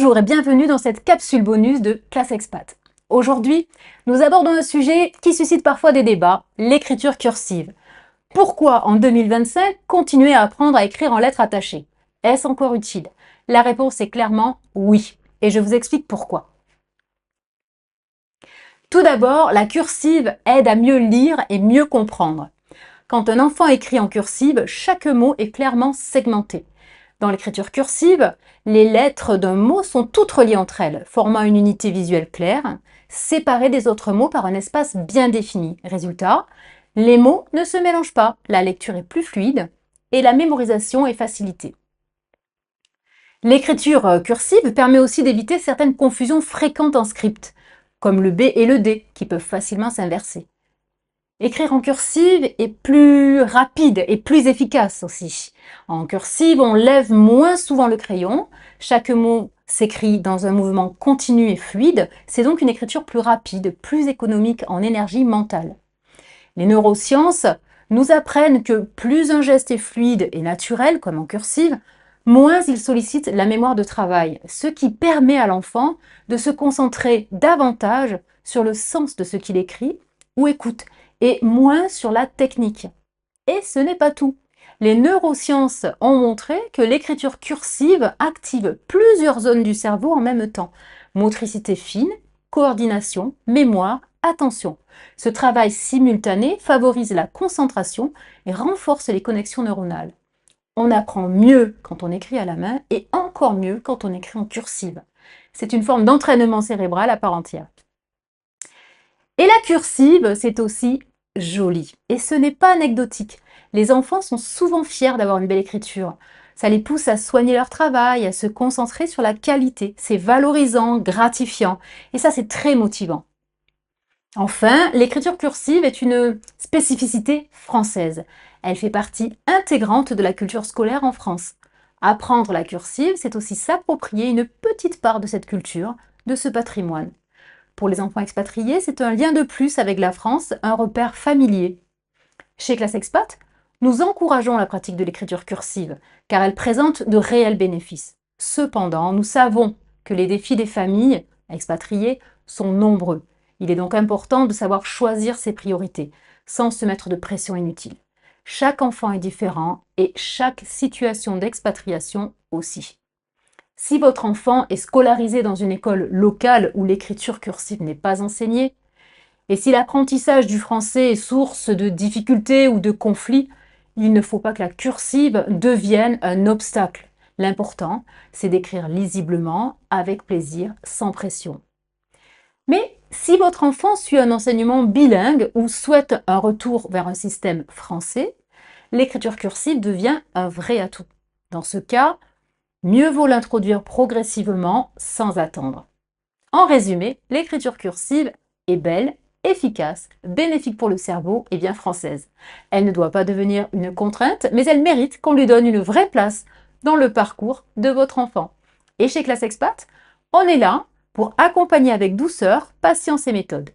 Bonjour et bienvenue dans cette capsule bonus de Classe Expat. Aujourd'hui, nous abordons un sujet qui suscite parfois des débats, l'écriture cursive. Pourquoi en 2025 continuer à apprendre à écrire en lettres attachées? Est-ce encore utile? La réponse est clairement oui, et je vous explique pourquoi. Tout d'abord, la cursive aide à mieux lire et mieux comprendre. Quand un enfant écrit en cursive, chaque mot est clairement segmenté. Dans l'écriture cursive, les lettres d'un mot sont toutes reliées entre elles, formant une unité visuelle claire, séparée des autres mots par un espace bien défini. Résultat, les mots ne se mélangent pas, la lecture est plus fluide et la mémorisation est facilitée. L'écriture cursive permet aussi d'éviter certaines confusions fréquentes en script, comme le B et le D, qui peuvent facilement s'inverser. Écrire en cursive est plus rapide et plus efficace aussi. En cursive, on lève moins souvent le crayon. Chaque mot s'écrit dans un mouvement continu et fluide. C'est donc une écriture plus rapide, plus économique en énergie mentale. Les neurosciences nous apprennent que plus un geste est fluide et naturel, comme en cursive, moins il sollicite la mémoire de travail, ce qui permet à l'enfant de se concentrer davantage sur le sens de ce qu'il écrit ou écoute, et moins sur la technique. Et ce n'est pas tout. Les neurosciences ont montré que l'écriture cursive active plusieurs zones du cerveau en même temps. Motricité fine, coordination, mémoire, attention. Ce travail simultané favorise la concentration et renforce les connexions neuronales. On apprend mieux quand on écrit à la main et encore mieux quand on écrit en cursive. C'est une forme d'entraînement cérébral à part entière. Et la cursive, c'est aussi joli. Et ce n'est pas anecdotique. Les enfants sont souvent fiers d'avoir une belle écriture. Ça les pousse à soigner leur travail, à se concentrer sur la qualité. C'est valorisant, gratifiant. Et ça, c'est très motivant. Enfin, l'écriture cursive est une spécificité française. Elle fait partie intégrante de la culture scolaire en France. Apprendre la cursive, c'est aussi s'approprier une petite part de cette culture, de ce patrimoine. Pour les enfants expatriés, c'est un lien de plus avec la France, un repère familier. Chez Classe Expat, nous encourageons la pratique de l'écriture cursive, car elle présente de réels bénéfices. Cependant, nous savons que les défis des familles expatriées sont nombreux. Il est donc important de savoir choisir ses priorités, sans se mettre de pression inutile. Chaque enfant est différent et chaque situation d'expatriation aussi. Si votre enfant est scolarisé dans une école locale où l'écriture cursive n'est pas enseignée, et si l'apprentissage du français est source de difficultés ou de conflits, il ne faut pas que la cursive devienne un obstacle. L'important, c'est d'écrire lisiblement, avec plaisir, sans pression. Mais si votre enfant suit un enseignement bilingue ou souhaite un retour vers un système français, l'écriture cursive devient un vrai atout. Dans ce cas, mieux vaut l'introduire progressivement sans attendre. En résumé, l'écriture cursive est belle, efficace, bénéfique pour le cerveau et bien française. Elle ne doit pas devenir une contrainte, mais elle mérite qu'on lui donne une vraie place dans le parcours de votre enfant. Et chez Classe Expat, on est là pour accompagner avec douceur, patience et méthode.